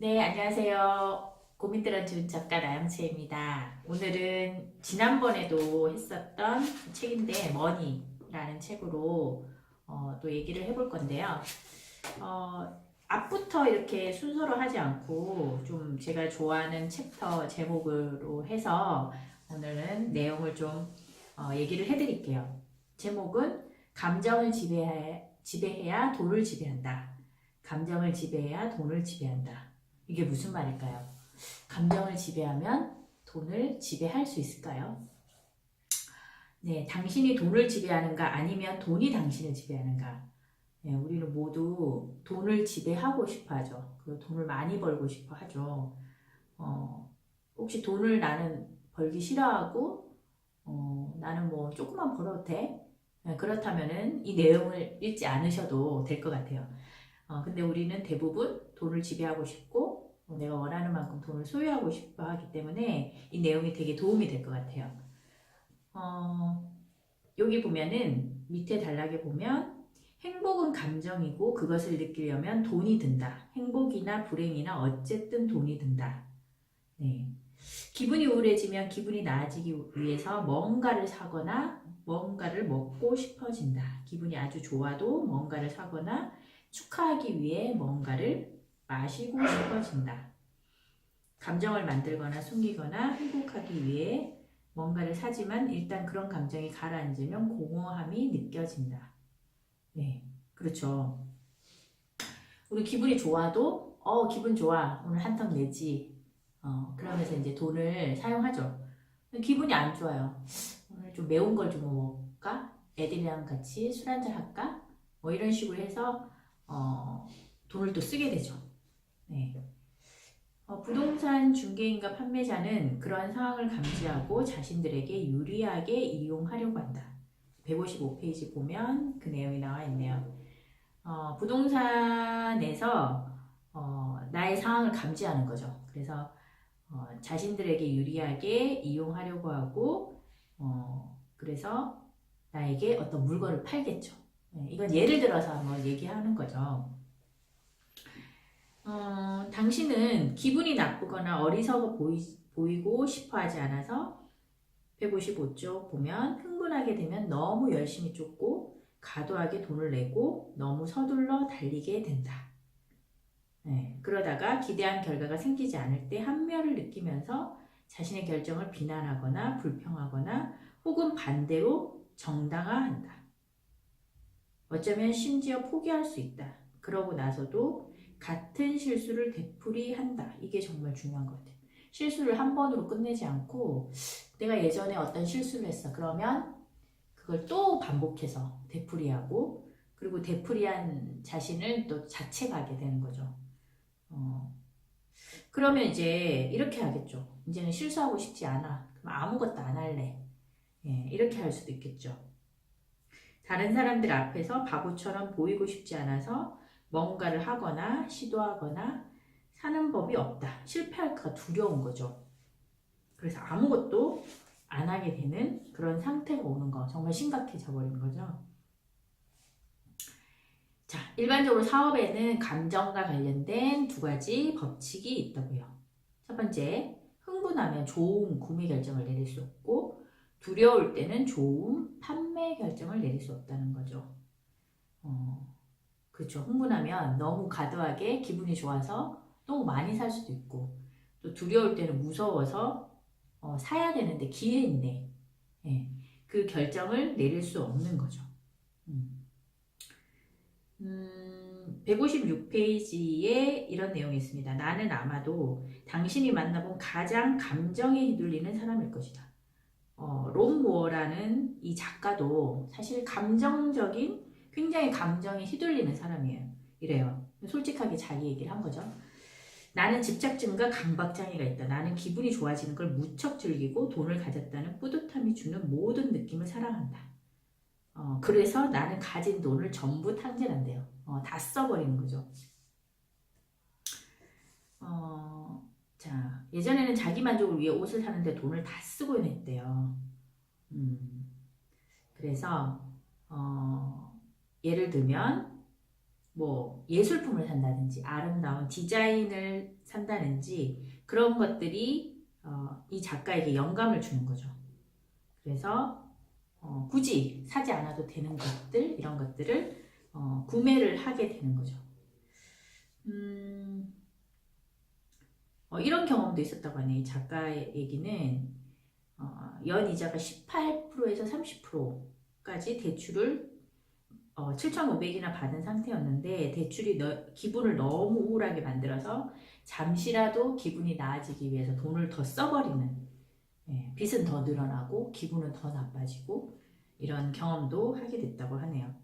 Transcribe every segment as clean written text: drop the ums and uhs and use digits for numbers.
네, 안녕하세요. 고민들한 준 작가 나영채입니다. 오늘은 지난번에도 했었던 책인데, 머니라는 책으로 또 얘기를 해볼 건데요. 앞부터 이렇게 순서로 하지 않고 좀 제가 좋아하는 챕터 제목으로 해서 오늘은 내용을 좀 얘기를 해드릴게요. 제목은 감정을 지배해야 돈을 지배한다. 감정을 지배해야 돈을 지배한다. 이게 무슨 말일까요? 감정을 지배하면 돈을 지배할 수 있을까요? 네, 당신이 돈을 지배하는가 아니면 돈이 당신을 지배하는가? 네, 우리는 모두 돈을 지배하고 싶어 하죠. 그 돈을 많이 벌고 싶어 하죠. 혹시 돈을 나는 벌기 싫어하고, 나는 뭐 조금만 벌어도 돼? 네, 그렇다면은 이 내용을 읽지 않으셔도 될 것 같아요. 근데 우리는 대부분 돈을 지배하고 싶고 내가 원하는 만큼 돈을 소유하고 싶어 하기 때문에 이 내용이 되게 도움이 될 것 같아요. 여기 보면은 밑에 단락에 보면 행복은 감정이고 그것을 느끼려면 돈이 든다. 행복이나 불행이나 어쨌든 돈이 든다. 네. 기분이 우울해지면 기분이 나아지기 위해서 뭔가를 사거나 뭔가를 먹고 싶어진다. 기분이 아주 좋아도 뭔가를 사거나 축하하기 위해 뭔가를 마시고 싶어진다. 감정을 만들거나 숨기거나 행복하기 위해 뭔가를 사지만 일단 그런 감정이 가라앉으면 공허함이 느껴진다. 네, 그렇죠. 우리 기분이 좋아도 기분 좋아 오늘 한턱 내지 그러면서 이제 돈을 사용하죠. 기분이 안 좋아요. 오늘 좀 매운 걸 좀 먹을까? 애들이랑 같이 술 한잔 할까? 뭐 이런 식으로 해서 돈을 또 쓰게 되죠. 네. 부동산 중개인과 판매자는 그러한 상황을 감지하고 자신들에게 유리하게 이용하려고 한다. 155페이지 보면 그 내용이 나와 있네요. 부동산에서 나의 상황을 감지하는 거죠. 그래서 자신들에게 유리하게 이용하려고 하고 그래서 나에게 어떤 물건을 팔겠죠. 네, 이건 예를 들어서 한번 얘기하는 거죠. 당신은 기분이 나쁘거나 어리석어 보이고 싶어 하지 않아서 155쪽 보면 흥분하게 되면 너무 열심히 쫓고 과도하게 돈을 내고 너무 서둘러 달리게 된다. 네, 그러다가 기대한 결과가 생기지 않을 때 한멸을 느끼면서 자신의 결정을 비난하거나 불평하거나 혹은 반대로 정당화한다. 어쩌면 심지어 포기할 수 있다. 그러고 나서도 같은 실수를 되풀이한다. 이게 정말 중요한 것 같아요. 실수를 한 번으로 끝내지 않고 내가 예전에 어떤 실수를 했어. 그러면 그걸 또 반복해서 되풀이하고 그리고 되풀이한 자신을 또 자책하게 되는 거죠. 어, 그러면 이제 이렇게 하겠죠. 이제는 실수하고 싶지 않아. 그럼 아무것도 안 할래. 예, 이렇게 할 수도 있겠죠. 다른 사람들 앞에서 바보처럼 보이고 싶지 않아서 뭔가를 하거나 시도하거나 사는 법이 없다. 실패할까 두려운 거죠. 그래서 아무것도 안 하게 되는 그런 상태가 오는 거. 정말 심각해져 버리는 거죠. 자, 일반적으로 사업에는 감정과 관련된 두 가지 법칙이 있다고요. 첫 번째, 흥분하면 좋은 구매 결정을 내릴 수 없고 두려울 때는 좋은 판매 결정을 내릴 수 없다는 거죠. 그렇죠. 흥분하면 너무 과도하게 기분이 좋아서 너무 많이 살 수도 있고 또 두려울 때는 무서워서 사야 되는데 기회인데 예, 그 결정을 내릴 수 없는 거죠. 156페이지에 이런 내용이 있습니다. 나는 아마도 당신이 만나본 가장 감정에 휘둘리는 사람일 것이다. 롬 무어라는 이 작가도 사실 감정적인 굉장히 감정에 휘둘리는 사람이에요. 이래요. 솔직하게 자기 얘기를 한 거죠. 나는 집착증과 강박장애가 있다. 나는 기분이 좋아지는 걸 무척 즐기고 돈을 가졌다는 뿌듯함이 주는 모든 느낌을 사랑한다. 그래서 나는 가진 돈을 전부 탕진한대요. 다 써버리는 거죠. 자, 예전에는 자기 만족을 위해 옷을 사는데 돈을 다 쓰고 했대요. 그래서 예를 들면 뭐 예술품을 산다든지 아름다운 디자인을 산다는지 그런 것들이 이 작가에게 영감을 주는 거죠. 그래서 굳이 사지 않아도 되는 것들, 이런 것들을 구매를 하게 되는 거죠. 이런 경험도 있었다고 하네. 이 작가의 얘기는 연이자가 18%에서 30%까지 대출을 7,500이나 받은 상태였는데 대출이 기분을 너무 우울하게 만들어서 잠시라도 기분이 나아지기 위해서 돈을 더 써버리는, 빚은 더 늘어나고 기분은 더 나빠지고 이런 경험도 하게 됐다고 하네요.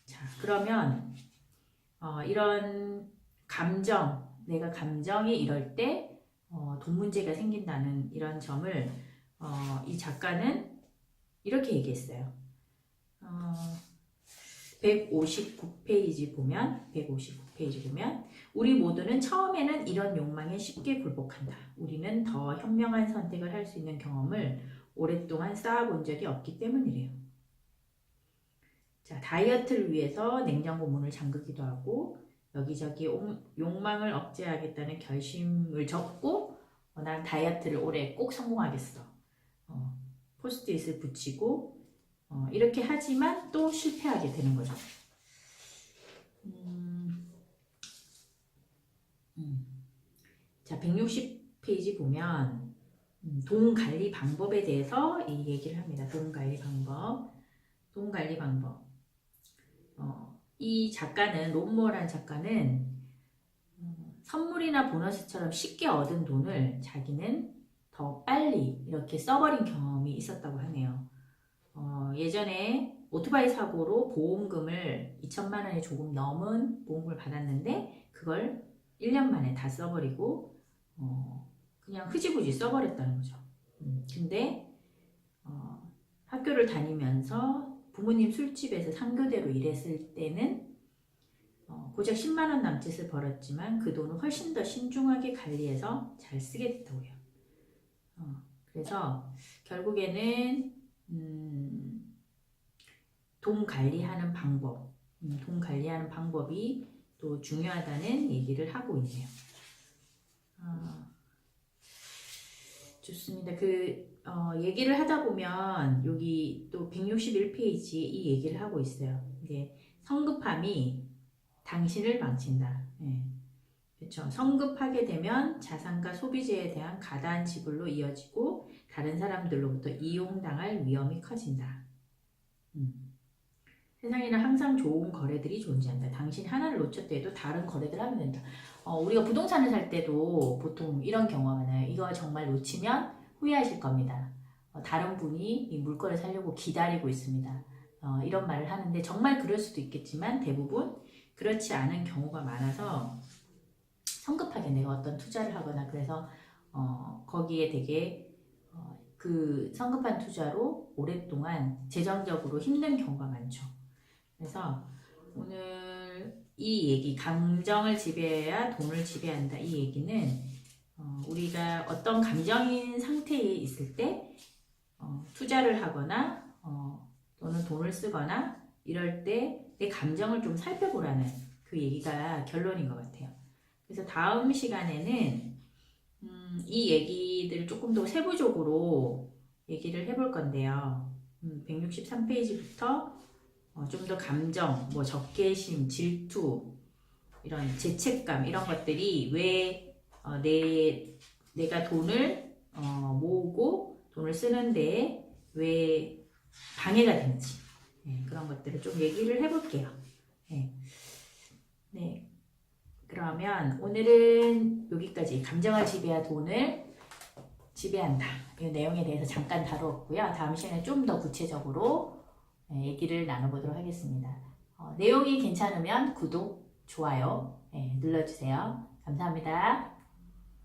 자, 그러면 이런 감정, 내가 감정이 이럴 때 돈 문제가 생긴다는 이런 점을 이 작가는 이렇게 얘기했어요. 159페이지 보면 우리 모두는 처음에는 이런 욕망에 쉽게 굴복한다. 우리는 더 현명한 선택을 할 수 있는 경험을 오랫동안 쌓아본 적이 없기 때문이래요. 자, 다이어트를 위해서 냉장고 문을 잠그기도 하고 여기저기 욕망을 억제하겠다는 결심을 접고 난 다이어트를 올해 꼭 성공하겠어. 포스트잇을 붙이고 이렇게 하지만 또 실패하게 되는 거죠. 자, 160페이지 보면 돈 관리 방법에 대해서 이 얘기를 합니다. 돈 관리 방법. 이 작가는, 롬모어라는 작가는 선물이나 보너스처럼 쉽게 얻은 돈을 자기는 더 빨리 이렇게 써버린 경험이 있었다고 하네요. 예전에 오토바이 사고로 보험금을 2천만 원이 조금 넘은 보험금을 받았는데 그걸 1년 만에 다 써버리고 그냥 흐지부지 써버렸다는 거죠. 근데 학교를 다니면서 부모님 술집에서 상교대로 일했을 때는 고작 10만 원 남짓을 벌었지만 그 돈을 훨씬 더 신중하게 관리해서 잘 쓰게 됐다고 해요. 그래서 결국에는 돈 관리하는 방법이 또 중요하다는 얘기를 하고 있네요. 좋습니다. 얘기를 하다 보면 여기 또 161페이지에 이 얘기를 하고 있어요. 이게 성급함이 당신을 망친다. 그렇죠. 성급하게 되면 자산과 소비재에 대한 가다한 지불로 이어지고 다른 사람들로부터 이용당할 위험이 커진다. 세상에는 항상 좋은 거래들이 존재한다. 당신 하나를 놓쳤다 해도 다른 거래들 하면 된다. 우리가 부동산을 살 때도 보통 이런 경험은 이거 정말 놓치면 후회하실 겁니다. 다른 분이 이 물건을 사려고 기다리고 있습니다. 이런 말을 하는데 정말 그럴 수도 있겠지만 대부분 그렇지 않은 경우가 많아서 성급하게 내가 어떤 투자를 하거나 그래서 거기에 되게 그 성급한 투자로 오랫동안 재정적으로 힘든 경우가 많죠. 그래서 오늘 이 얘기, 감정을 지배해야 돈을 지배한다, 이 얘기는 우리가 어떤 감정인 상태에 있을 때 투자를 하거나 또는 돈을 쓰거나 이럴 때 내 감정을 좀 살펴보라는 그 얘기가 결론인 것 같아요. 그래서 다음 시간에는 이 얘기들을 조금 더 세부적으로 얘기를 해볼 건데요. 163페이지부터 좀 더 감정, 뭐 적개심, 질투, 이런 죄책감 이런 것들이 왜 내가 돈을 모으고 돈을 쓰는데 왜 방해가 되는지 그런 것들을 좀 얘기를 해볼게요. 네. 그러면 오늘은 여기까지 감정을 지배하 돈을 지배한다 이 내용에 대해서 잠깐 다루었고요. 다음 시간에 좀 더 구체적으로 얘기를 나눠보도록 하겠습니다. 내용이 괜찮으면 구독, 좋아요 눌러주세요. 감사합니다.